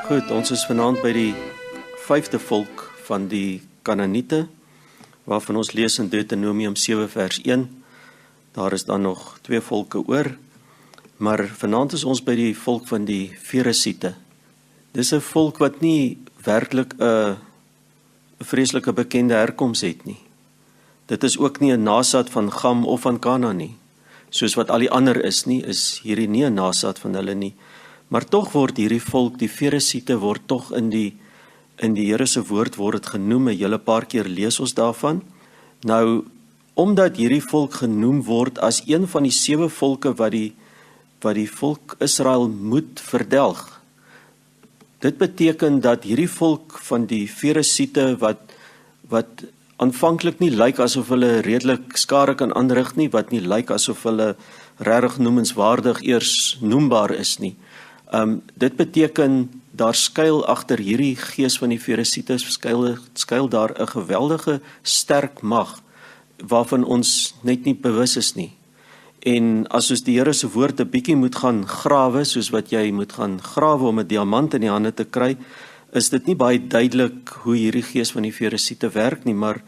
Goed, ons is vanaand by die 5de volk van die Kanaaniete, waarvan ons lees in Deuteronomium 7 vers 1. Daar is dan nog 2 volke oor, maar vanaand is ons by die volk van die Feresiete. Dis 'n volk wat nie werklik 'n vreeslike bekende herkoms het nie. Dit is ook nie 'n nasaad van Gam of van Kana nie. Soos wat al die ander is nie, is hierdie nie 'n nasaad van hulle nie. Maar tog word hierdie volk, die Feresiete, word tog in die Here se woord word dit genoem, 'n hele paar keer lees ons daarvan. Nou, omdat hierdie volk genoem word as een van die 7 volke wat die volk Israel moet verdelg. Dit beteken dat hierdie volk van die Feresiete wat aanvanklik nie lyk asof hulle redelik skare kan aanrig nie, wat nie lyk asof hulle regtig noemenswaardig eers noembaar is nie. Dit beteken daar skuil agter hierdie gees van die Feresiete skuil daar 'n geweldige sterk mag waarvan ons net nie bewus is nie. En as ons die Here se woord 'n bietjie moet gaan grawe, soos wat jy moet gaan grawe om 'n diamant in die hande te kry, is dit nie baie duidelik hoe hierdie gees van die Feresiete werk nie, maar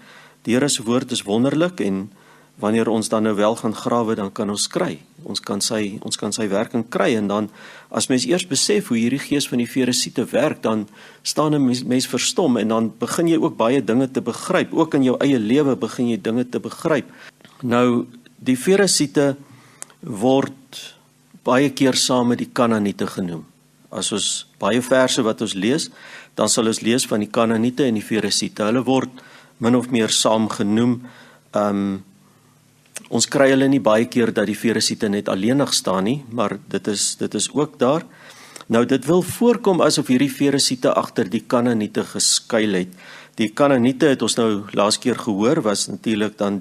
die Here se woord is wonderlik en wanneer ons dan nou wel gaan grawe, dan kan ons kry. Ons kan sy werking kry en dan as mens eers besef hoe hierdie gees van die Feresiete werk, dan staan 'n mens verstom en dan begin jy ook baie dinge te begryp. Ook in jou eie lewe begin jy dinge te begryp. Nou, die Feresiete word baie keer saam met die Kanaaniete genoem. As ons baie verse wat ons lees, dan sal ons lees van die Kanaaniete en die Feresiete. Hulle word min of meer saam genoem. Ons kry hulle nie baie keer dat die Feresiete net alleenig staan nie, maar dit is ook daar. Nou, dit wil voorkom asof hierdie Feresiete agter die Kanaaniete geskuil het. Die Kanaaniete het ons nou laas keer gehoor, was natuurlik dan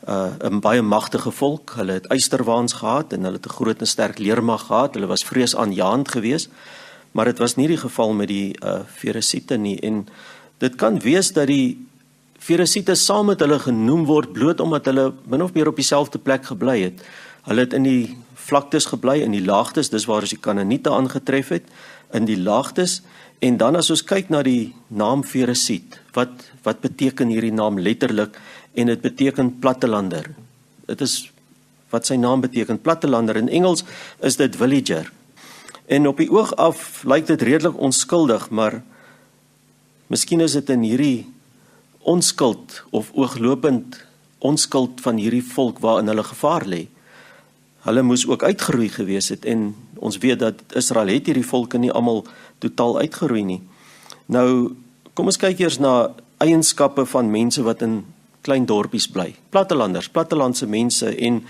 'n baie magtige volk. Hulle het eysterwaans gehad en hulle het 'n groot en sterk leermag gehad. Hulle was vreesaanjaend geweest, maar dit was nie die geval met die Feresiete nie. En dit kan wees dat die Feresiete saam met hulle genoem word bloot omdat hulle min of meer op dieselfde plek gebly het. Hulle het in die vlaktes gebly, in die laagtes, dis waar ons die Kanaaniete aangetref het, in die laagtes. En dan as ons kyk na die naam Feresiet, wat beteken hierdie naam letterlik? En dit beteken plattelander. Dit is wat sy naam beteken, plattelander. In Engels is dit villager. En op die oog af lyk dit redelik onskuldig, maar miskien is dit in hierdie onskuld of ooglopend onskuld van hierdie volk waarin hulle gevaar lê. Hulle moes ook uitgeroei gewees het en ons weet dat Israel het hierdie volke nie almal totaal uitgeroei nie. Nou, kom ons kyk eers na eienskappe van mense wat in klein dorpies bly. Plattelanders, plattelandse mense, en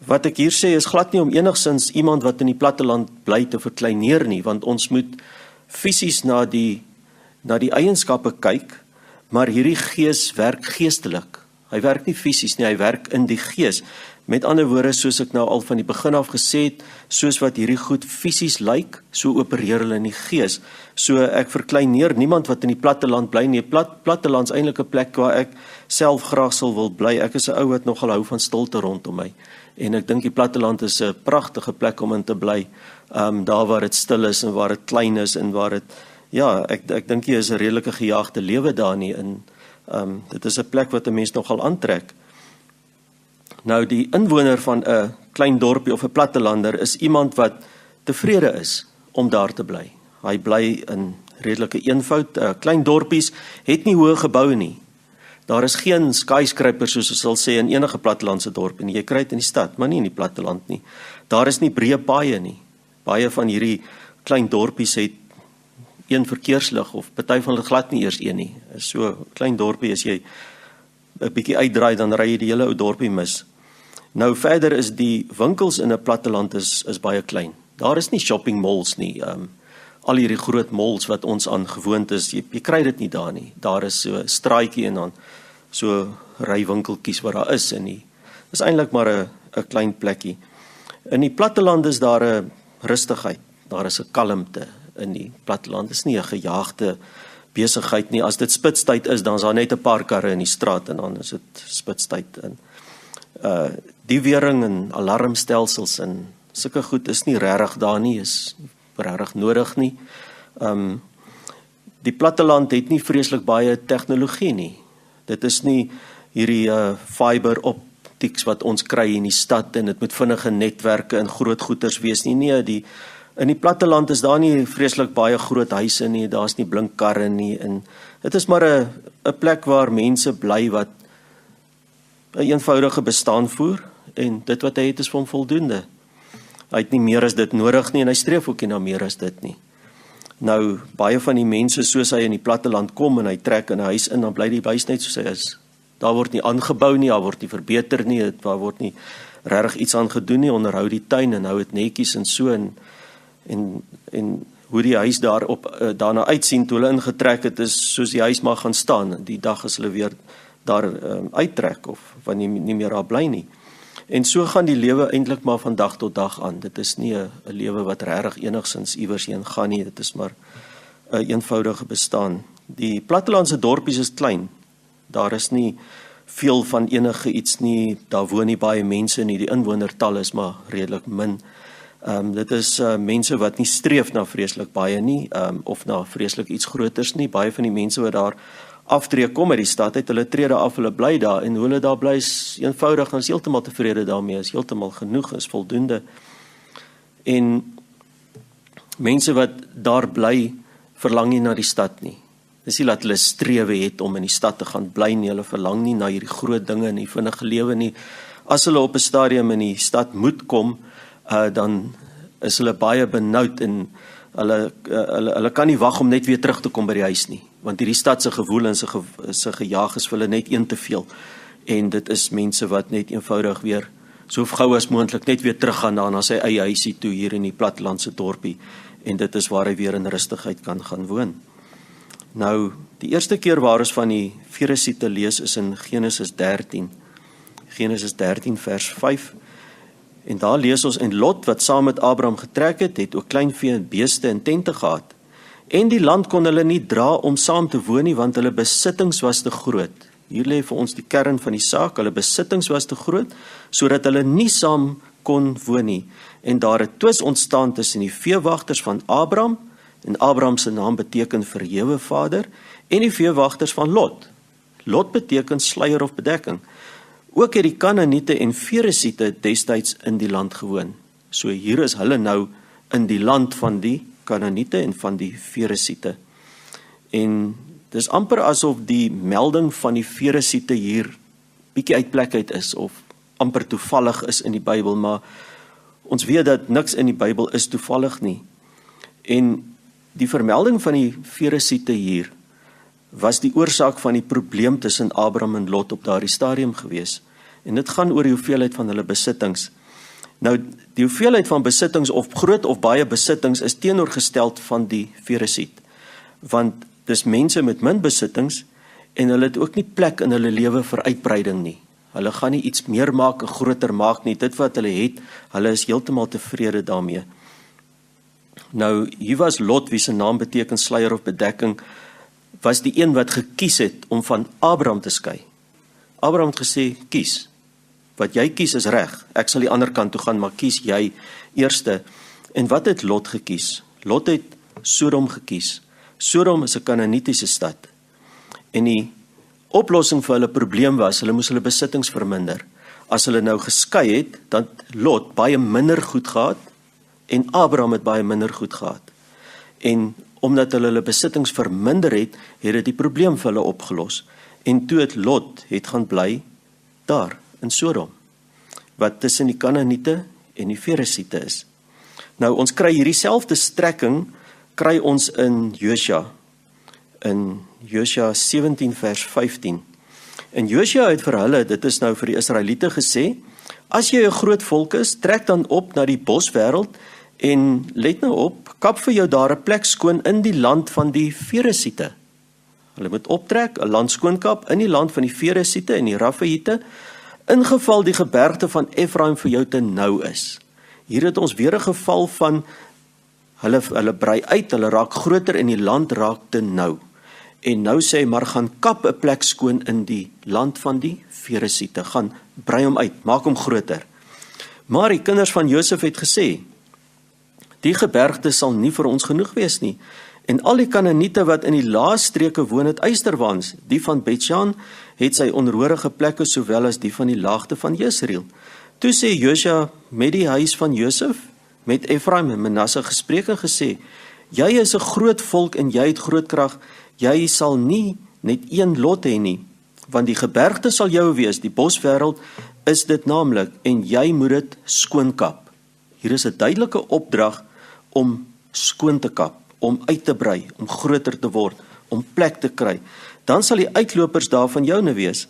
wat ek hier sê is glad nie om enigsins iemand wat in die platteland bly te verkleineer nie, want ons moet fisies na die eienskappe kyk, maar hierdie gees werk geestelik. Hy werk nie fisies nie, hy werk in die gees. Met ander woorde, soos ek nou al van die begin af gesê het, soos wat hierdie goed fisies lyk, so opereer hulle in die gees. So ek verkleineer niemand wat in die platteland bly nie. Platteland is eintlik 'n plek waar ek self graag sal wil bly. Ek is 'n ou wat nogal hou van stilte rondom my. En ek dink die platteland is 'n pragtige plek om in te bly. Daar waar dit stil is en waar dit klein is en waar dit, ja, ek dink jy is 'n redelike gejaagde lewe daar nie. En dit is 'n plek wat 'n mens nogal aantrek. Nou, die inwoner van 'n klein dorpie of 'n plattelander is iemand wat tevrede is om daar te bly. Hy bly in redelike eenvoud. Klein dorpies het nie hoë geboue nie. Daar is geen skyscrapers soos ons sal sê in enige plattelandse dorpie nie. Jy kry dit in die stad, maar nie in die platteland nie. Daar is nie breë paaie nie. Baie van hierdie klein dorpies het een verkeerslig of party van hulle glad nie eers een nie. So klein dorpie, as jy 'n bietjie uitdraai, dan ry jy die hele ou dorpie mis. Nou verder is die winkels in 'n platteland is baie klein. Daar is nie shopping malls nie. Al hierdie groot malls wat ons aan gewoond is, jy kry dit nie daar nie. Daar is so 'n straatjie en dan so ry winkeltjies wat daar is in die. Dis eintlik maar 'n klein plekkie. In die platteland is daar 'n rustigheid. Daar is 'n kalmte in die platteland. Dit is nie 'n gejaagde besigheid nie. As dit spitstyd is, dan is daar net 'n paar karre in die straat en dan is dit spitstyd. Die wering en alarmstelsels en sulke goed is nie regtig daar nie, is regtig nodig nie. Die platteland het nie vreeslik baie tegnologie nie. Dit is nie hierdie fiber optics wat ons kry in die stad en dit moet vinnige netwerke en groot goeders wees nie. Nee, in die platteland is daar nie vreeslik baie groot huise nie, daar's nie blink karre nie en dit is maar 'n plek waar mense bly wat 'n eenvoudige bestaan voer en dit wat hy het is vir hom voldoende. Hy het nie meer as dit nodig nie en hy streef ook nie na meer as dit nie. Nou, baie van die mense soos hy in die platteland kom en hy trek in 'n huis in, dan bly die huis net soos hy is. Daar word nie aangebou nie, daar word nie verbeter nie, daar word nie regtig iets aan gedoen nie, onderhou die tuin en hou dit netjies en so en hoe die huis daarna uitsien toe hulle ingetrek het is soos die huis maar gaan staan, die dag as hulle weer daar uittrek of wanneer nie meer daar bly nie. En so gaan die lewe eintlik maar van dag tot dag aan. Dit is nie 'n lewe wat regtig enigsins iewers heen gaan nie, dit is maar 'n eenvoudige bestaan. Die plattelandse dorpies is klein. Daar is nie veel van enige iets nie, daar woon nie baie mense nie, die inwonertal is maar redelik min. Dit is mense wat nie streef na vreeslik baie nie, of na vreeslik iets groters nie. Baie van die mense wat daar aftree kom uit die stad uit, hulle tree daar af, hulle bly daar en hoe hulle daar bly is eenvoudig en is heeltemal tevrede daarmee, is heeltemal genoeg, is voldoende. En mense wat daar bly, verlang nie na die stad nie. Dis nie dat hulle strewe het om in die stad te gaan bly nie, hulle verlang nie na hierdie groot dinge en die vinnige lewe nie. As hulle op 'n stadium in die stad moet kom, dan is hulle baie benoud en hulle kan nie wag om net weer terug te kom by die huis nie, want hierdie stad se gewoel en se gejaag is vir hulle net een te veel. En dit is mense wat net eenvoudig weer so gou as moontlik net weer teruggaan na sy eie huisie toe hier in die plattelandse dorpie en dit is waar hy weer in rustigheid kan gaan woon. Nou, die eerste keer waar ons van die Feresiete lees is in Genesis 13. Genesis 13 vers 5. En daar lees ons, en Lot wat saam met Abraham getrek het ook kleinvee en beeste en tente gehad. En die land kon hulle nie dra om saam te woon nie, want hulle besittings was te groot. Hier lê vir ons die kern van die saak, hulle besittings was te groot, sodat hulle nie saam kon woon nie. En daar het twis ontstaan tussen die veewagters van Abraham, en Abraham se naam beteken verhewe vader, en die veewagters van Lot. Lot beteken sluier of bedekking. Ook het die Kanaaniete en Feresiete destyds in die land gewoon. So hier is hulle nou in die land van die Kanaaniete en van die Feresiete. En dis amper asof die melding van die Feresiete hier bietjie uit plek uit is, of amper toevallig is in die Bybel, maar ons weet dat niks in die Bybel is toevallig nie. En die vermelding van die Feresiete hier was die oorsaak van die probleem tussen Abraham en Lot op daardie stadium gewees. En dit gaan oor die hoeveelheid van hulle besittings. Nou, die hoeveelheid van besittings of groot of baie besittings is teenoorgesteld van die Feresiet. Want dis mense met min besittings en hulle het ook nie plek in hulle lewe vir uitbreiding nie. Hulle gaan nie iets meer maak en groter maak nie. Dit wat hulle het, hulle is heeltemal tevrede daarmee. Nou, hier was Lot, wie se naam beteken sluier of bedekking, was die een wat gekies het om van Abraham te skei. Abraham het gesê, kies. Wat jy kies is reg. Ek sal die ander kant toe gaan, maar kies jy eerste. En wat het Lot gekies? Lot het Sodom gekies. Sodom is 'n Kanaanitiese stad. En die oplossing vir hulle probleem was, hulle moes hulle besittings verminder. As hulle nou geskei het, dan het Lot baie minder goed gehad en Abraham het baie minder goed gehad. En omdat hulle besittings verminder het, het dit die probleem vir hulle opgelos. En toe het Lot gaan bly daar in Sodom, wat tussen die Kanaaniete en die Feresiete is. Nou, ons kry hierdie selfde strekking, kry ons in Josua 17 vers 15. En Josua het vir hulle, dit is nou vir die Israeliete gesê, as jy 'n groot volk is, trek dan op na die boswêreld en let nou op, kap vir jou daar 'n plek skoon in die land van die Feresiete. Hulle moet optrek, 'n land skoonkap in die land van die Feresiete en die Rafaïte, ingeval die gebergte van Efraim vir jou te nou is. Hier het ons weer 'n geval van hulle brei uit, hulle raak groter en die land raak te nou. En nou sê hy, maar gaan kap 'n plek skoon in die land van die Feresiete, gaan brei hom uit, maak hom groter. Maar die kinders van Josef het gesê, die gebergte sal nie vir ons genoeg wees nie, En al die Kanaaniete wat in die laagstreke woon het ysterwaans, die van Bet-Shan het sy onroerige plekke sowel as die van die laagte van Jesreel. Toe sê Josua met die huis van Josef, met Efraim en Manasse gespreek en gesê, jy is 'n groot volk en jy het groot krag, jy sal nie net een lot hê nie, want die gebergte sal jou wees, die boswêreld is dit naamlik, en jy moet dit skoonkap. Hier is 'n duidelike opdrag om skoon te kap, om uit te brei, om groter te word, om plek te kry. Dan sal die uitlopers daarvan joune wees,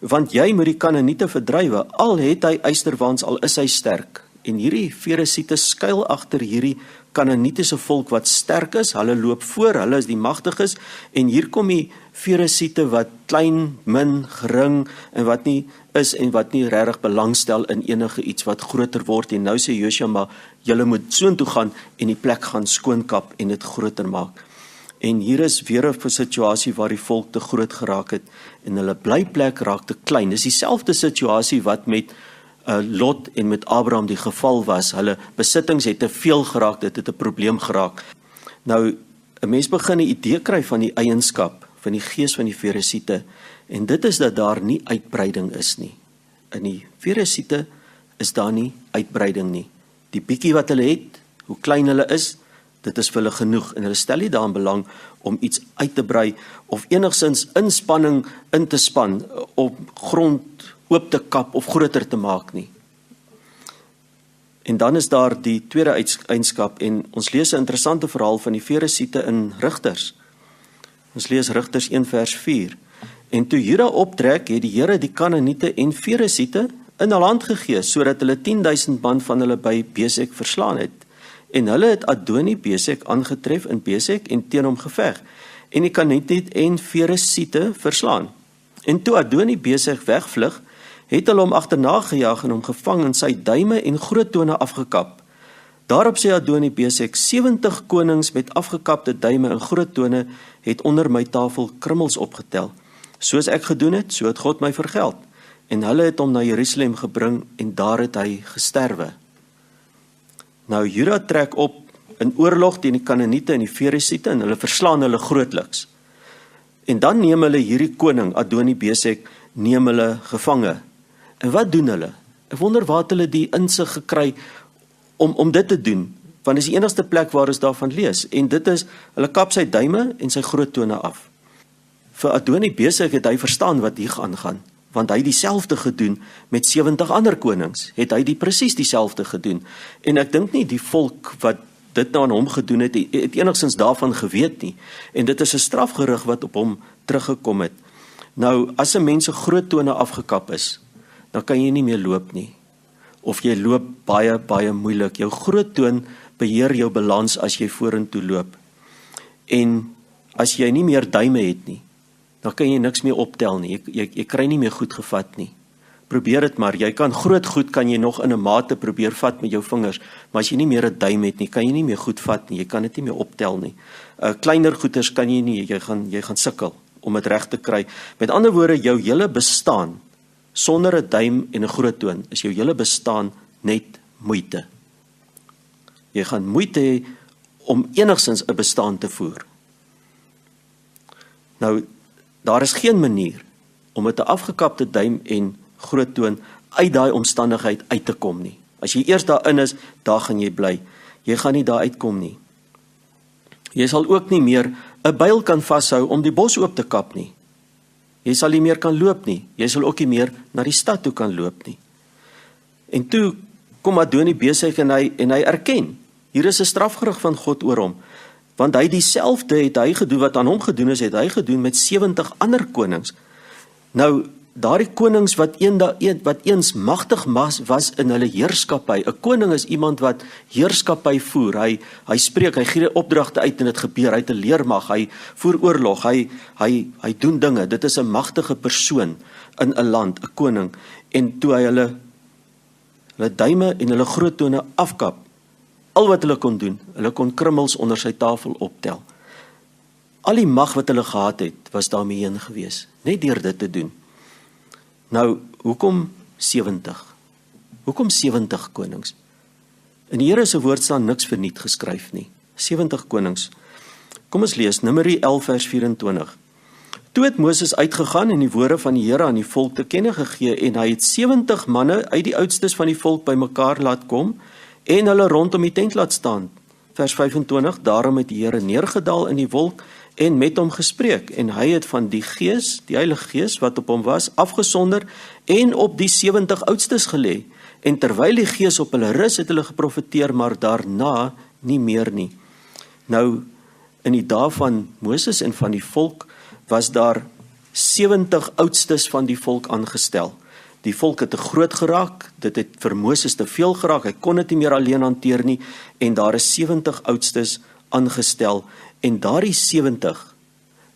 want jy moet die Kanaaniete verdrywe, al het hy ysterwaans, al is hy sterk. En hierdie Feresiete skuil agter hierdie Kanaanitiese volk wat sterk is, hulle loop voor, hulle is die magtiges, en hier kom die Feresiete wat klein, min, gering, en wat nie is, en wat nie regtig belangstel in enige iets wat groter word, en nou sê Josua, maar julle moet soontoe gaan, en die plek gaan skoonkap, en dit groter maak. En hier is weer 'n situasie waar die volk te groot geraak het, en hulle blyplek raak te klein. Dis dieselfde situasie wat met Lot en met Abraham die geval was. Hulle besittings het te veel geraak, dit het 'n probleem geraak. Nou, 'n mens begin 'n idee kry van die eienskap van die gees van die Feresiete, en dit is dat daar nie uitbreiding is nie. In die Feresiete is daar nie uitbreiding nie. Die bietjie wat hulle het, hoe klein hulle is, dit is vir hulle genoeg, en hulle stel nie daarin belang om iets uit te brei, of enigsins inspanning in te span, om grond oop te kap of groter te maak nie. En dan is daar die tweede eienskap, en ons lees 'n interessante verhaal van die Feresiete in Rigters. Ons lees Rigters 1 vers 4. En toe Juda optrek, het die Here die Kanaaniete en Feresiete in hulle hand gegee, sodat hulle 10.000 man van hulle by Besek verslaan het. En hulle het Adoni Besek aangetref in Besek en teen hom geveg, en die Kanaaniete en Feresiete verslaan. En toe Adoni Besek wegvlug, het hulle hom agterna gejaag en hom gevang en sy duime en groot tone afgekap. Daarop sê Adoni Besek, 70 konings met afgekapte duime en groot tone het onder my tafel krummels opgetel. Soos ek gedoen het, so het God my vergeld. En hulle het hom na Jerusalem gebring en daar het hy gesterwe. Nou Juda trek op in oorlog teen die Kanaaniete en die Feresiete en hulle verslaan hulle grootliks. En dan neem hulle hierdie koning, Adoni Besek, neem hulle gevange. En wat doen hulle? Ek wonder waar het hulle die insig gekry om dit te doen, want dit is die enigste plek waar ons daarvan lees, en dit is, hulle kap sy duime en sy groot tone af. Vir Adoni Besek het hy verstaan wat hier aangaan, want hy het dieselfde gedoen met 70 ander konings, het hy presies dieselfde gedoen, en ek dink nie die volk wat dit nou aan hom gedoen het enigstens daarvan geweet nie, en dit is 'n strafgerig wat op hom teruggekom het. Nou, as 'n mens se groot tone afgekap is, dan kan jy nie meer loop nie, of jy loop baie, baie moeilik. Jou groot toon beheer jou balans as jy vorentoe loop. En as jy nie meer duime het nie, dan kan jy niks meer optel nie. Jy kry nie meer goed gevat nie. Probeer dit maar. Jy kan groot goed kan jy nog in 'n mate probeer vat met jou vingers, maar as jy nie meer 'n duim het nie, kan jy nie meer goed vat nie. Jy kan dit nie meer optel nie. Kleiner goeders kan jy nie. Jy gaan sukkel om dit reg te kry. Met ander woorde, jou hele bestaan sonder 'n duim en 'n groot toon is jou hele bestaan net moeite. Jy gaan moeite hê om enigsins 'n bestaan te voer. Nou, daar is geen manier om met 'n afgekapte duim en groot toon uit daai omstandigheid uit te kom nie. As jy eers daarin is, daar gaan jy bly. Jy gaan nie daar uitkom nie. Jy sal ook nie meer 'n byl kan vashou om die bos oop te kap nie. Jy sal nie meer kan loop nie. Jy sal ook nie meer na die stad toe kan loop nie. En toe kom Adoni Besek en hy erken, hier is 'n strafgerig van God oor hom, want hy dieselfde het hy gedoen wat aan hom gedoen is, het hy gedoen met 70 ander konings. Nou, daardie konings wat eens magtig was in hulle heerskappy. 'n Koning is iemand wat heerskappy voer. Hy spreek, hy gee opdragte uit en dit gebeur. Hy het 'n leermag, hy voer oorlog, hy doen dinge. Dit is 'n magtige persoon in 'n land, 'n koning. En toe hy hulle duime en hulle groot tone afkap, al wat hulle kon doen, hulle kon krummels onder sy tafel optel. Al die mag wat hulle gehad het, was daarmee heen gewees, net deur dit te doen. Nou, hoekom 70? Hoekom 70 konings? In die Here se woord staan niks verniet geskryf nie. 70 konings. Kom ons lees Numeri 11 vers 24. Toe het Moses uitgegaan en die woorde van die Here aan die volk te kenne gegee en hy het 70 manne uit die oudstes van die volk bymekaar laat kom en hulle rondom die tent laat staan. Vers 25, daarom het die Here neergedaal in die wolk en met hom gespreek en hy het van die Gees, die Heilige Gees wat op hom was, afgesonder en op die 70 oudstes gelê. En terwyl die Gees op hulle rus, het hulle geprofeteer, maar daarna nie meer nie. Nou, in die dae van Moses en van die volk, was daar 70 oudstes van die volk aangestel. Die volk het te groot geraak, dit het vir Moses te veel geraak, hy kon dit nie meer alleen hanteer nie, en daar is 70 oudstes aangestel, en daardie 70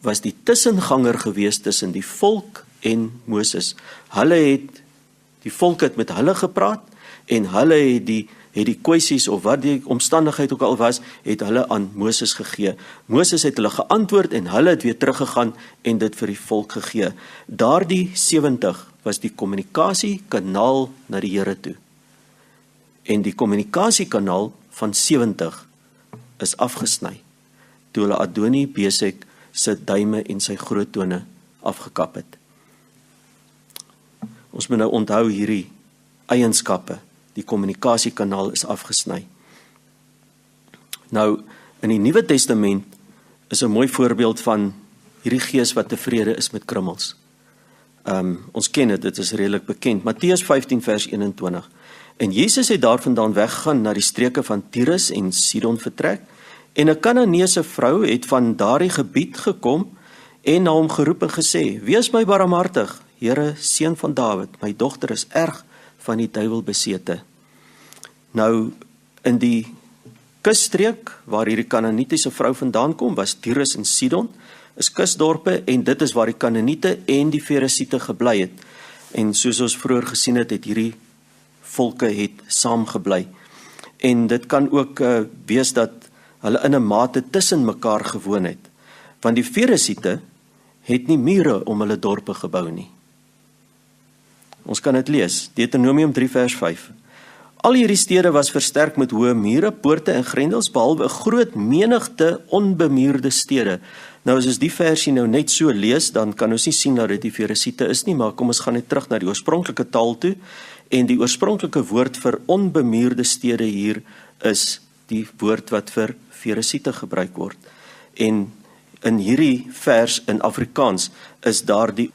was die tussenganger gewees tussen die volk en Moses. Die volk het met hulle gepraat, en hulle het die kwessies, of wat die omstandigheid ook al was, het hulle aan Moses gegee. Moses het hulle geantwoord, en hulle het weer teruggegaan, en dit vir die volk gegee. Daardie 70 was die kommunikasiekanaal na die Here toe. En die kommunikasiekanaal van 70 is afgesny, toe hulle Adoni-Besek sy duime en sy groot tone afgekap het. Ons moet nou onthou hierdie eienskappe, die kommunikasiekanaal is afgesny. Nou, in die Nuwe Testament is 'n mooi voorbeeld van hierdie gees wat tevrede is met krummels. Ons ken dit is redelik bekend. Matteus 15 vers 21. En Jesus het daarvandaan weggegaan na die streke van Tyrus en Sidon vertrek, en 'n Kananeese vrou het van daardie gebied gekom en na hom geroep en gesê, wees my barmhartig, Here, seun van Dawid, my dogter is erg van die duiwel besete. Nou, in die kusstreek, waar hierdie Kanaanitiese vrou vandaan kom, was Tyrus en Sidon, is kusdorpe, en dit is waar die Kanaaniete en die Ferisiete gebly het. En soos ons vroeër gesien het, het hierdie volke het saamgebly. En dit kan ook wees dat hulle in 'n mate tussen mekaar gewoon het. Want die Ferisiete het nie mure om hulle dorpe gebou nie. Ons kan dit lees, Deuteronomium 3 vers 5. Al hierdie stede was versterk met hoë mure, poorte en grendels, behalwe 'n groot menigte onbemuurde stede. Nou as ons die versie nou net so lees, dan kan ons nie sien dat dit die Ferisiete is nie, maar kom ons gaan net terug na die oorspronklike taal toe, en die oorspronklike woord vir onbemuurde stede hier is die woord wat vir Ferisiete gebruik word. En in hierdie vers in Afrikaans is daar die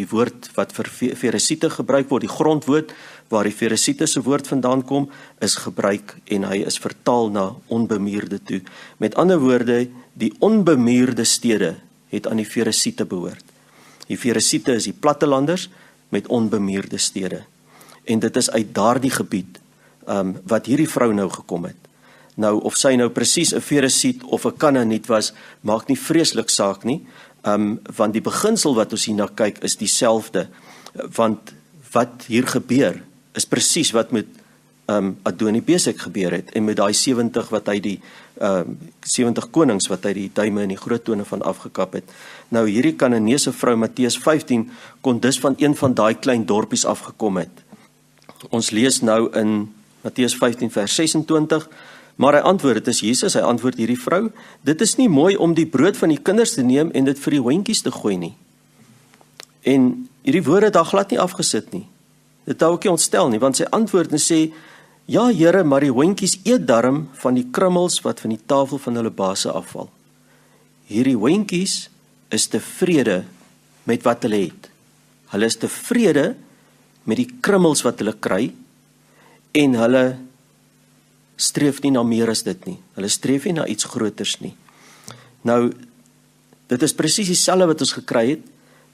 woord wat vir Ferisiete gebruik word, die grondwoord waar die Ferisiete se woord vandaan kom, is gebruik en hy is vertaal na onbemuurde toe. Met ander woorde, die onbemuurde stede het aan die Ferisiete behoort. Die Ferisiete is die plattelanders met onbemuurde stede. En dit is uit daardie gebied wat hierdie vrou nou gekom het. Nou, of sy nou presies 'n Ferisiet of 'n Kanaaniet was, maak nie vreeslik saak nie, want die beginsel wat ons hierna kyk is dieselfde, want wat hier gebeur is presies wat met Adoni-Besek gebeur het, en met daai 70 wat hy die 70 konings wat hy die duime en die groot tone van afgekap het. Nou hierdie Kananeese vrou, Matteus 15, kon dus van een van daai klein dorpies afgekom het. Ons lees nou in Matteus 15 vers 26, maar hy antwoord, dit is Jesus, hy antwoord hierdie vrou, dit is nie mooi om die brood van die kinders te neem en dit vir die hondjies te gooi nie. En hierdie woorde het daar glad nie afgesit nie. Dit hou ook nie ontstel nie, want sy antwoord en sê, ja Here, maar die hondjies eet darm van die krummels wat van die tafel van hulle baase afval. Hierdie hondjies is tevrede met wat hulle het. Hulle is tevrede met die krummels wat hulle kry, en hulle streef nie na meer as dit nie. Hulle streef nie na iets groters nie. Nou, dit is presies dieselfde wat ons gekry het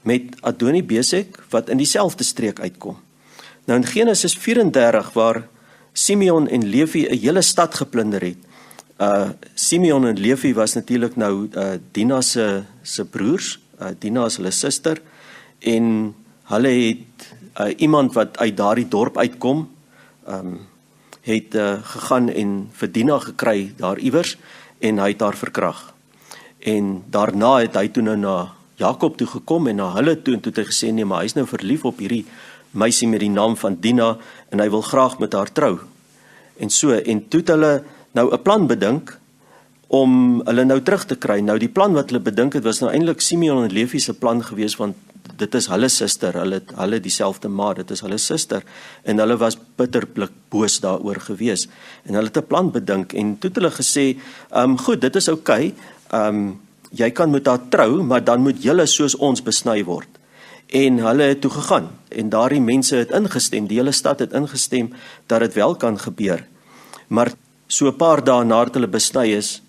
met Adoni-Besek, wat in dieselfde streek uitkom. Nou in Genesis 34, waar Simeon en Levi 'n hele stad geplunder het. Simeon en Levi was natuurlik nou Dina se broers, Dina is hulle suster, en hulle het iemand wat uit daardie dorp uitkom, het gegaan en vir Dina gekry daar iewers, en hy het haar verkrag. En daarna het hy toe nou na Jakob toe gekom en na hulle toe, en toe het hy gesê, nee, maar hy is nou verlief op hierdie meisie met die naam van Dina, en hy wil graag met haar trou. En toe het hulle nou 'n plan bedink, om hulle nou terug te kry. Nou die plan wat hulle bedink het was nou eintlik Simeon en Levi se plan gewees, want dit is hulle suster, hulle dieselfde ma, dit is hulle suster, en hulle was bitterblik boos daaroor gewees, en hulle het 'n plan bedink, en toe het hulle gesê, goed, dit is oukei, jy kan met haar trou, maar dan moet julle soos ons besny word. En hulle het toe gegaan, en daardie mense het ingestem, die hele stad het ingestem, dat dit wel kan gebeur. Maar so 'n paar dae nadat hulle besny is,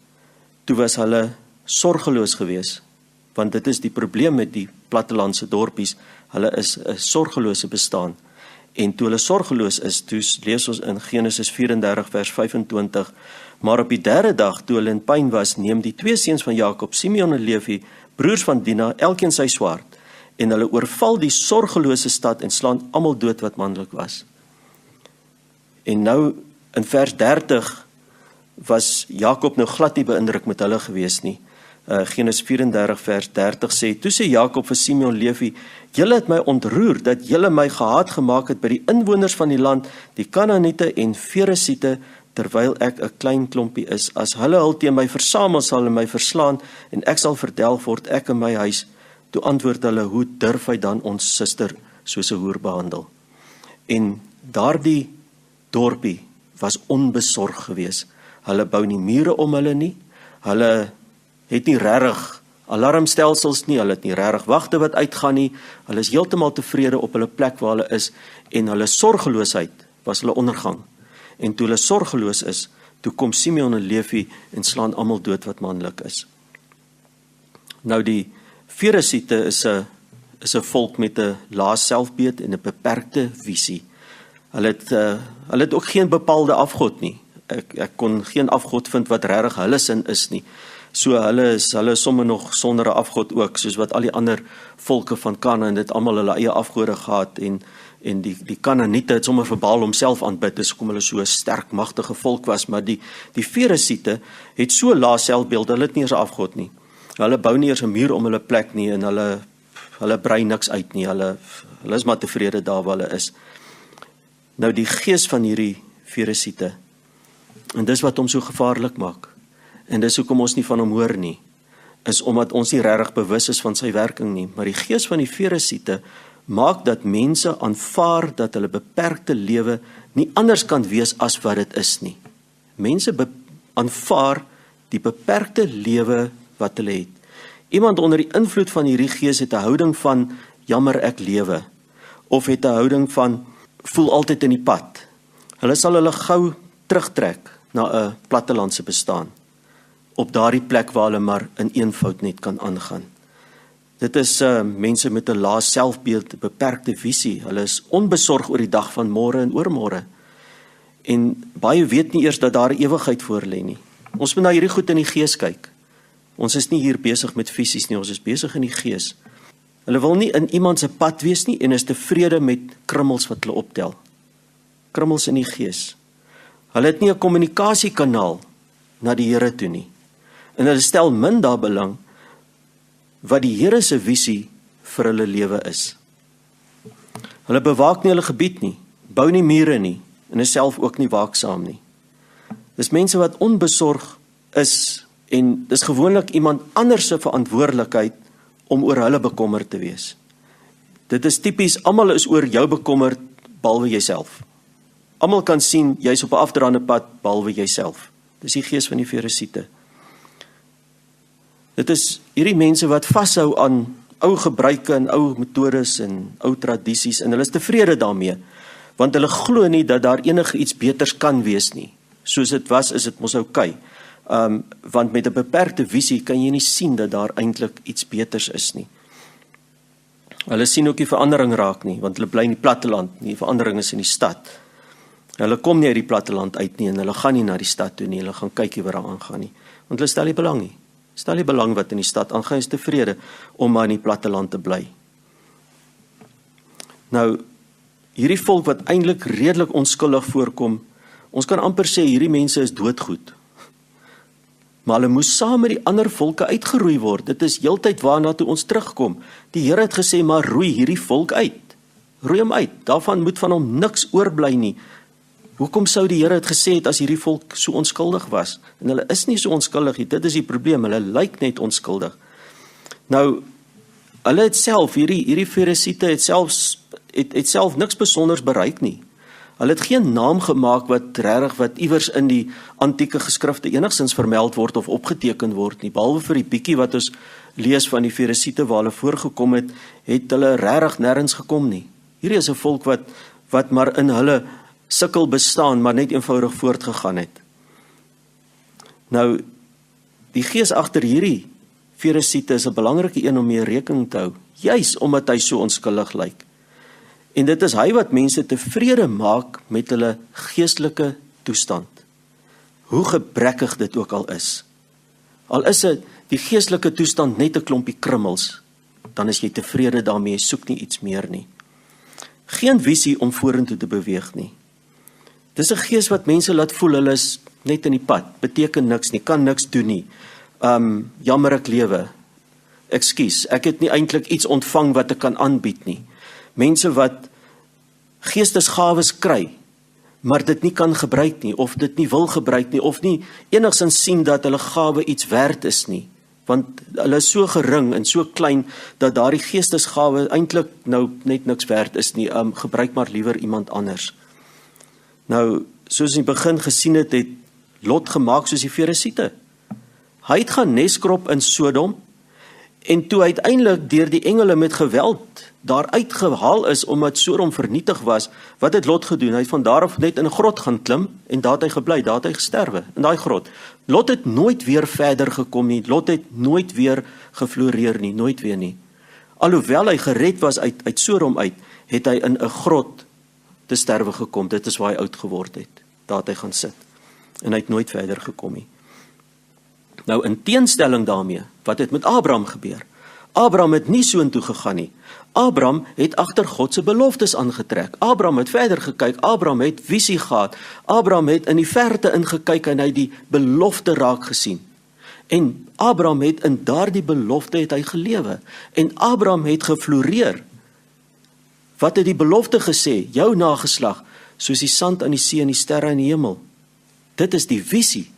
toe was hulle sorgeloos gewees, want dit is die probleem met die plattelandse dorpies, hulle is 'n sorgelose bestaan, en toe hulle sorgeloos is, toe lees ons in Genesis 34 vers 25, maar op die derde dag, toe hulle in pyn was, neem die twee seuns van Jakob, Simeon en Levi, broers van Dina, elkeen sy swaard, en hulle oorval die sorgelose stad en slaan almal dood wat manlik was. En nou in vers 30 was Jakob nou glad nie beïndruk met hulle gewees nie. Genesis 34 vers 30 sê, toe sê Jakob vir Simeon en Levi, julle het my ontroer, dat julle my gehaat gemaak het by die inwoners van die land, die Kanaaniete en Feresiete, terwyl ek 'n klein klompie is. As hulle hul teen my versamel, sal hulle my verslaan, en ek sal verdelg word, ek en my huis. Toe antwoord hulle, hoe durf hy dan ons suster soos 'n hoer behandel? En daardie dorpie was onbesorg gewees. Hulle bou nie mure om hulle nie, hulle het nie regtig alarmstelsels nie, hulle het nie regtig wagte wat uitgaan nie, hulle is heeltemal tevrede op hulle plek waar hulle is, en hulle sorgeloosheid was hulle ondergang. En toe hulle sorgeloos is, toe kom Simeon en Levi en slaan almal dood wat manlik is. Nou die Feresiete is 'n volk met 'n lae selfbeeld en 'n beperkte visie. Hulle het ook geen bepaalde afgod nie. Ek kon geen afgod vind wat regtig hulle sin is nie. So hulle is sommer nog sonder 'n afgod ook, soos wat al die ander volke van Kanaan dit almal hulle eie afgode gehad, en die Kanaaniete het sommer vir Baal homself aanbid, dis hoekom hulle so 'n sterk, magtige volk was, maar die Feresiete het so lae selfbeeld, hulle het nie eens 'n afgod nie. Hulle bou nie eers 'n muur om hulle plek nie, en hulle brei niks uit nie, hulle is maar tevrede daar waar hulle is. Nou die gees van hierdie Feresiete, en dis wat hom so gevaarlik maak, en dis hoekom ons nie van hom hoor nie, is omdat ons nie regtig bewus is van sy werking nie, maar die gees van die Feresiete maak dat mense aanvaar dat hulle beperkte lewe nie anders kan wees as wat dit is nie. Mense aanvaar die beperkte lewe wat hulle het. Iemand onder die invloed van hierdie gees het 'n houding van, jammer ek lewe, of het 'n houding van, voel altyd in die pad. Hulle sal hulle gou terugtrek na 'n plattelandse bestaan, op daardie plek waar hulle maar in eenvoud net kan aangaan. Dit is mense met 'n lae selfbeeld, 'n beperkte visie. Hulle is onbesorg oor die dag van môre en oormôre. En baie weet nie eers dat daar 'n ewigheid voor lê nie. Ons moet na hierdie goed in die gees kyk. Ons is nie hier besig met fisies nie, ons is besig in die gees. Hulle wil nie in iemand se pad wees nie, en is tevrede met krummels wat hulle optel. Krummels in die gees. Hulle het nie 'n kommunikasiekanaal na die Here toe nie. En hulle stel min daar belang wat die Here se visie vir hulle lewe is. Hulle bewaak nie hulle gebied nie, bou nie mure nie, en is self ook nie waaksaam nie. Dis mense wat onbesorg is, en dis gewoonlik iemand anders se verantwoordelikheid om oor hulle bekommerd te wees. Dit is tipies, almal is oor jou bekommerd, behalwe jouself. Almal kan sien, jy's op 'n afdraande pad, behalwe jouself. Dis die gees van die Feresiete. Dit is hierdie mense wat vashou aan ou gebruike en ou metodes en ou tradisies, en hulle is tevrede daarmee, want hulle glo nie dat daar enige iets beters kan wees nie. Soos dit was, is dit mos oukei. Want met 'n beperkte visie kan jy nie sien dat daar eintlik iets beters is nie. Hulle sien ook nie verandering raak nie, want hulle bly in die platteland, nie verandering is in die stad. Hulle kom nie uit die platteland uit nie, en hulle gaan nie na die stad toe nie, hulle gaan kykie wat daar aangaan nie, want hulle stel nie belang nie. Stel nie belang wat in die stad aangaan, is tevrede om maar in die platteland te bly. Nou, hierdie volk wat eintlik redelik onskuldig voorkom, ons kan amper sê hierdie mense is doodgoed. Maar hulle moes saam met die ander volke uitgeroei word. Dit is heeltyd waarna toe ons terugkom. Die Here het gesê, maar roei hierdie volk uit. Roei hom uit. Daarvan moet van hom niks oorbly nie. Hoekom sou die Here het gesê het as hierdie volk so onskuldig was? En hulle is nie so onskuldig nie, dit is die probleem, hulle lyk net onskuldig. Nou, hulle het self, hierdie Ferisiete het self niks besonders bereik nie. Hulle het geen naam gemaak wat iewers in die antieke geskrifte enigstens vermeld word of opgeteken word nie, behalwe vir die bietjie wat ons lees van die Ferisiete waar hulle voorgekom het hulle regtig nêrens gekom nie. Hierdie is 'n volk wat maar in hulle sukkel bestaan, maar net eenvoudig voortgegaan het. Nou, die gees agter hierdie Ferisiete is 'n belangrike een om mee rekening te hou, juis omdat hy so onskuldig lyk. En dit is hy wat mense tevrede maak met hulle geestelike toestand. Hoe gebrekkig dit ook al is. Al is die geestelike toestand net 'n klompie krummels, dan is jy tevrede daarmee, jy soek nie iets meer nie. Geen visie om vorentoe te beweeg nie. Dis 'n gees wat mense laat voel, hulle is net in die pad, beteken niks nie, kan niks doen nie. Jammer ek lewe. Ekskuus, ek het nie eintlik iets ontvang wat ek kan aanbied nie. Mense wat geestesgawes kry, maar dit nie kan gebruik nie, of dit nie wil gebruik nie, of nie enigstens sien dat hulle gawe iets werd is nie, want hulle is so gering en so klein, dat daardie geestesgawe eintlik nou net niks werd is nie, gebruik maar liewer iemand anders. Nou, soos in die begin gesien het Lot gemaak soos die Ferisiete. Hy het gaan neskrop in Sodom, en toe uiteindelik deur die engele met geweld daar uitgehaal is omdat Sodom vernietig was, wat het Lot gedoen? Hy het van daar af net in 'n grot gaan klim en daar het hy gebly, daar het hy gesterwe in daai grot. Lot het nooit weer verder gekom nie, Lot het nooit weer gefloreer nie, nooit weer nie. Alhoewel hy gered was uit Sodom uit, het hy in 'n grot te sterwe gekom, dit is waar hy oud geword het, daar het hy gaan sit, en hy het nooit verder gekom nie. Nou in teenstelling daarmee, wat het met Abraham gebeur? Abraham het nie soontoe gegaan nie. Abraham het agter God se beloftes aangetrek. Abraham het verder gekyk, Abraham het visie gehad. Abraham het in die verte ingekyk en hy die belofte raak gesien. En Abraham het in daardie belofte het hy gelewe. En Abraham het gefloreer. Wat het die belofte gesê? Jou nageslag, soos die sand aan die see en die sterre in die hemel. Dit is die visie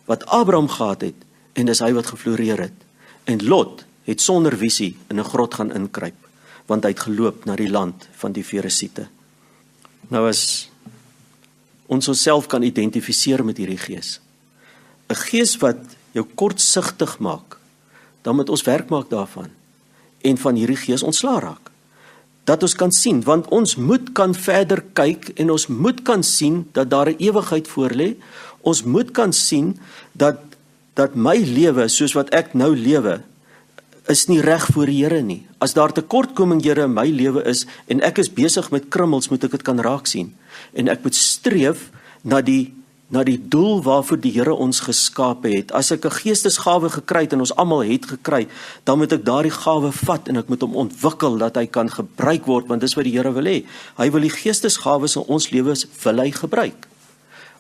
wat Abraham gehad het, en dis hy wat gefloreer het. En Lot het sonder visie in 'n grot gaan inkruip, want hy het geloop na die land van die Ferisiete. Nou as ons onsself kan identifiseer met hierdie gees, 'n gees wat jou kortsigtig maak, dan moet ons werk maak daarvan, en van hierdie gees ontslaa raak. Dat ons kan sien, want ons moet kan verder kyk, en ons moet kan sien dat daar 'n ewigheid voor lê. Ons moet kan sien dat my lewe, soos wat ek nou lewe, is nie reg voor die Here nie. As daar tekortkoming, Here, in my lewe is, en ek is besig met krummels, moet ek dit kan raak sien. En ek moet streef na die doel waarvoor die Here ons geskape het. As ek 'n geestesgawe gekry het, en ons almal het gekry, dan moet ek daardie gawe vat, en ek moet hom ontwikkel, dat hy kan gebruik word, want dis wat die Here wil hê. Hy wil die geestesgawes in ons lewens, wil hy gebruik.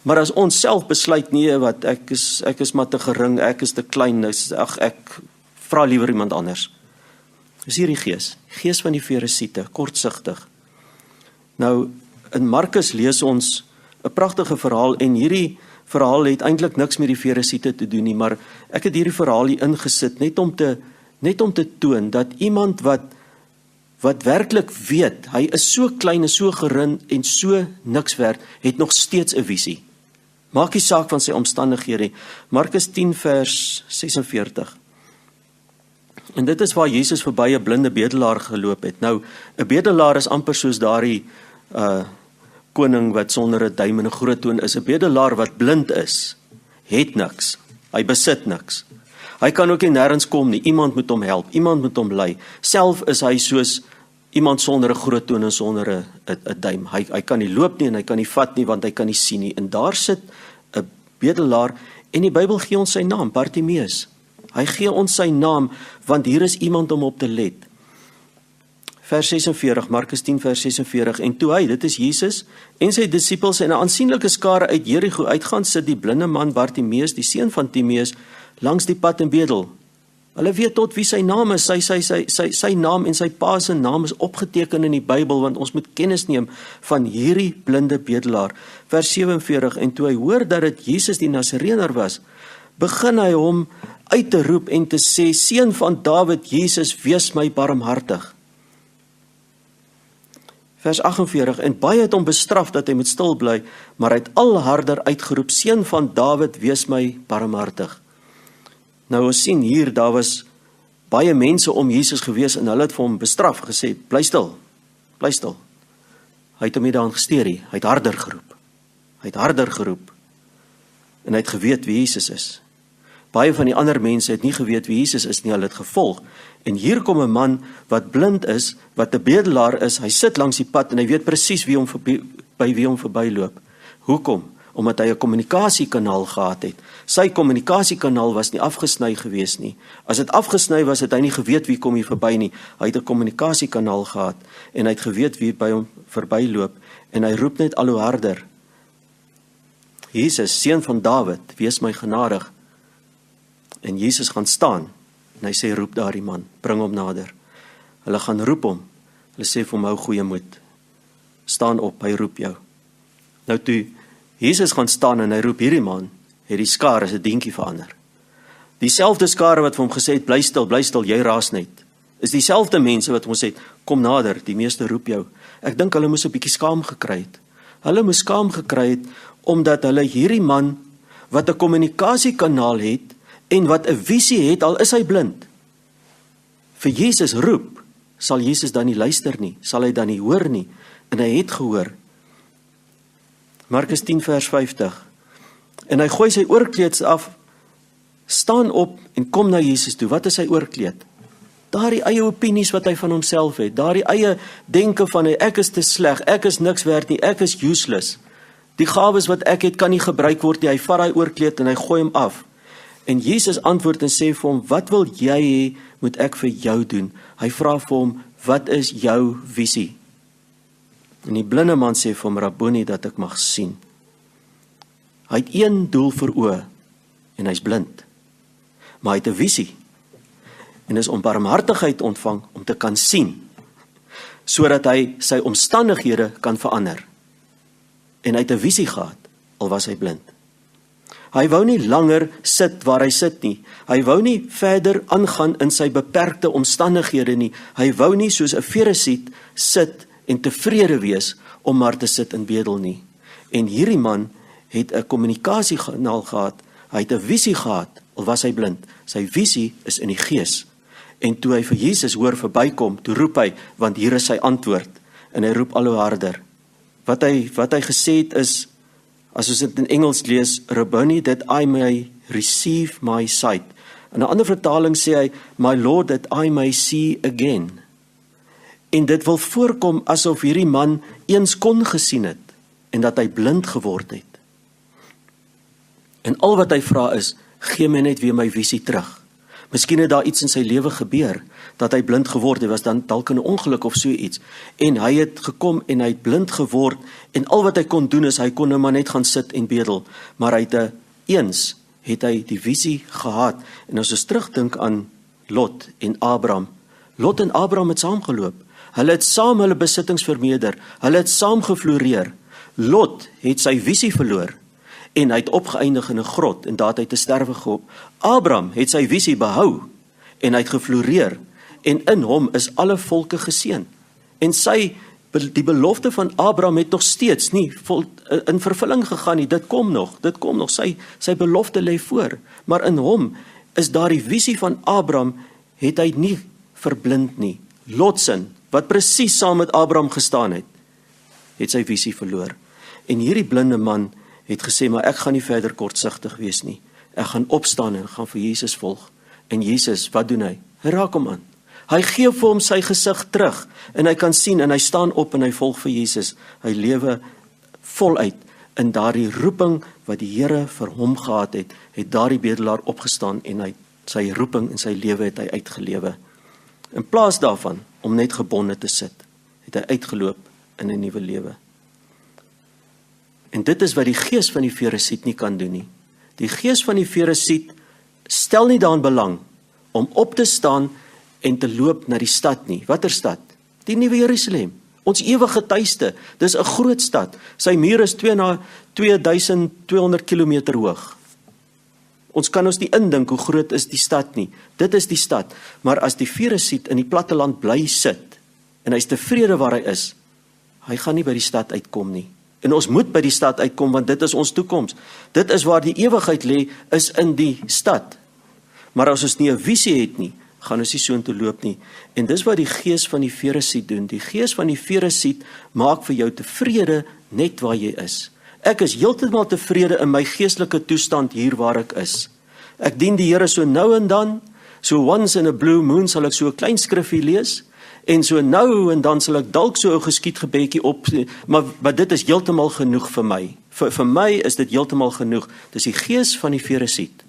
Maar as ons self besluit, nee, wat ek is maar te gering, ek is te klein, ek vra liewer iemand anders. Dis hierdie gees van die Ferisiete, kortsigtig. Nou, in Markus lees ons 'n pragtige verhaal, en hierdie verhaal het eintlik niks met die Ferisiete te doen nie, maar ek het hierdie verhaal hier ingesit, net om te toon, dat iemand wat werklik weet, hy is so klein en so gering, en so niks werd, het nog steeds 'n visie. Maak nie saak van sy omstandighede. Markus 10 vers 46. En dit is waar Jesus verby 'n blinde bedelaar geloop het. Nou, 'n bedelaar is amper soos daardie koning wat sonder 'n duim en 'n groot toon is. 'n Bedelaar wat blind is, het niks. Hy besit niks. Hy kan ook nie nêrens kom nie. Iemand moet hom help, iemand moet hom lei. Self is hy soos iemand sonder 'n groot toon en sonder 'n duim. Hy kan nie loop nie en hy kan nie vat nie, want hy kan nie sien nie. En daar sit 'n bedelaar, en die Bybel gee ons sy naam, Bartimeus. Hy gee ons sy naam, want hier is iemand om op te let. Vers 46, Markus 10 vers 46, en toe hy, dit is Jesus, en sy disippels en 'n aansienlike skare uit Jerigo uitgaan, sit die blinde man Bartimeus, die seun van Timeus, langs die pad en bedel. Hulle weet tot wie sy naam is, sy naam en sy pa se naam is opgeteken in die Bybel, want ons moet kennis neem van hierdie blinde bedelaar. Vers 47, en toe hy hoor dat dit Jesus die Nasareëner was, begin hy hom uit te roep en te sê, Seun van Dawid, Jesus, wees my barmhartig. Vers 48, en baie het hom bestraf dat hy moet stil bly, maar hy het al harder uitgeroep, Seun van Dawid, wees my barmhartig. Nou ons sien hier, daar was baie mense om Jesus gewees en hulle het vir hom bestraf, gesê, bly stil, bly stil. Hy het hom nie daaraan gesteer nie, hy het harder geroep, en hy het geweet wie Jesus is. Baie van die ander mense het nie geweet wie Jesus is nie, hulle het gevolg. En hier kom 'n man wat blind is, wat 'n bedelaar is, hy sit langs die pad en hy weet presies by wie hom verbyloop. Hoekom? Omdat hy 'n kommunikasiekanaal gehad het. Sy kommunikasiekanaal was nie afgesny gewees nie. As dit afgesny was, het hy nie geweet wie kom hier verby nie. Hy het 'n kommunikasiekanaal gehad en hy het geweet wie by hom verbyloop en hy roep net al hoe harder. Jesus, Seun van Dawid, wees my genadig. En Jesus gaan staan en hy sê, roep daardie man, bring hom nader. Hulle gaan roep hom, hulle sê vir hom, hou goeie moed, staan op, hy roep jou. Nou toe Jesus gaan staan en hy roep hierdie man, het die skare se dingetjie verander. Dieselfde skare wat vir hom gesê het, bly stil, jy raas net, is dieselfde mense wat hom sê, kom nader, die meeste roep jou. Ek dink hulle moes 'n bietjie skaam gekry het. Hulle moes skaam gekry het, omdat hulle hierdie man, wat 'n kommunikasiekanaal het, en wat 'n visie het, al is hy blind, vir Jesus roep, sal Jesus dan nie luister nie, sal hy dan nie hoor nie, en hy het gehoor. Markus 10 vers 50, en hy gooi sy oorkleed af, staan op en kom na Jesus toe. Wat is sy oorkleed? Daardie eie opinies wat hy van homself het, daardie eie denke van ek is te sleg, ek is niks werd nie, ek is useless. Die gawes wat ek het kan nie gebruik word nie. Hy vat daai oorkleed en hy gooi hom af. En Jesus antwoord en sê vir hom, wat wil jy hê moet ek vir jou doen? Hy vra vir hom, wat is jou visie? En die blinde man sê vir hom, Rabboni, dat ek mag sien. Hy het een doel vir oë en hy's blind. Maar hy het 'n visie. En is om barmhartigheid ontvang om te kan sien, sodat hy sy omstandighede kan verander. En hy het 'n visie gehad, al was hy blind. Hy wou nie langer sit waar hy sit nie. Hy wou nie verder aangaan in sy beperkte omstandighede nie. Hy wou nie soos 'n Farisiet sit en tevrede wees om maar te sit en bedel nie. En hierdie man het 'n kommunikasiekanaal gehad. Hy het 'n visie gehad, al was hy blind. Sy visie is in die gees. En toe hy vir Jesus hoor verbykom, toe roep hy, want hier is sy antwoord. En hy roep al hoe harder. Wat hy gesê het is, as ons dit in Engels lees, Rabboni, that I may receive my sight. In 'n ander vertaling sê hy, my Lord, that I may see again. En dit wil voorkom asof hierdie man eens kon gesien het, en dat hy blind geword het. En al wat hy vra is, gee my net weer my visie terug. Miskien het daar iets in sy lewe gebeur, dat hy blind geword het, was dan dalk 'n ongeluk of so iets, en hy het gekom en hy het blind geword, en al wat hy kon doen is, hy kon nou maar net gaan sit en bedel, maar eens het hy die visie gehad, en as ons terugdink aan Lot en Abraham het saamgeloop, hulle het saam hulle besittings vermeerder, hulle het saam gefloreer. Lot het sy visie verloor, en hy het opgeëindig in 'n grot, en daar het hy te sterwe gehoop. Abraham het sy visie behou, en hy het gefloreer, en in hom is alle volke geseën. En die belofte van Abraham het nog steeds nie in vervulling gegaan nie, dit kom nog, sy belofte lê voor, maar in hom is daar die visie van Abraham, het hy nie verblind nie. Lotsin, wat presies saam met Abraham gestaan het sy visie verloor. En hierdie blinde man het gesê, maar ek gaan nie verder kortsigtig wees nie. Ek gaan opstaan en gaan vir Jesus volg. En Jesus, wat doen hy? Hy raak hom aan. Hy gee vir hom sy gesig terug, en hy kan sien, en hy staan op en hy volg vir Jesus. Hy lewe voluit in daardie roeping wat die Here vir hom gehad het daardie bedelaar opgestaan, en hy sy roeping in sy lewe het hy uitgelewe. In plaas daarvan, om net gebonde te sit, het hy uitgeloop in 'n nuwe lewe. En dit is wat die gees van die Farisiet nie kan doen nie. Die gees van die Farisiet stel nie daarin belang om op te staan en te loop na die stad nie. Watter stad? Die Nuwe Jerusalem. Ons ewige tuiste. Dis 'n groot stad. Sy mure is 2200 kilometer hoog. Ons kan ons nie indink hoe groot is die stad nie. Dit is die stad. Maar as die Feresiet in die platteland bly sit, en hy is tevrede waar hy is, hy gaan nie by die stad uitkom nie. En ons moet by die stad uitkom, want dit is ons toekoms. Dit is waar die ewigheid lê, is in die stad. Maar as ons nie 'n visie het nie, gaan ons nie soontoe loop nie. En dis wat die gees van die Feresiet doen. Die gees van die Feresiet maak vir jou tevrede net waar jy is. Ek is heeltemal tevrede in my geestelike toestand hier waar ek is. Ek dien die Here so nou en dan, so once in a blue moon sal ek so 'n klein skriffie lees, en so nou en dan sal ek dalk so 'n geskiedgebedjie op, maar dit is heeltemal genoeg vir my. Vir my is dit heeltemal genoeg. Dis die gees van die Feresiet.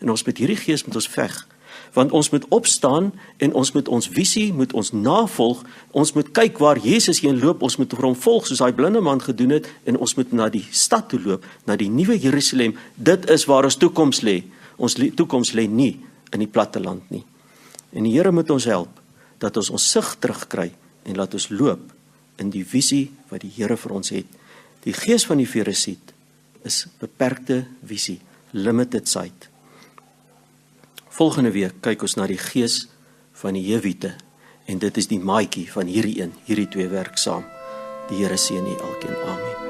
En ons met hierdie gees moet ons veg. Want ons moet opstaan en ons moet ons visie, moet ons navolg, ons moet kyk waar Jesus heen loop, ons moet vir hom volg soos daai blinde man gedoen het, en ons moet na die stad toe loop, na die Nuwe Jerusalem. Dit is waar ons toekoms lê. Ons toekoms lê nie in die platteland nie. En die Here moet ons help, dat ons ons sig terugkry, en laat ons loop in die visie wat die Here vir ons het. Die gees van die Feresiet is beperkte visie, limited sight. Volgende week kyk ons na die gees van die Jewite, en dit is die maatjie van hierdie twee werk saam. Die Here seën u elkeen. Amen.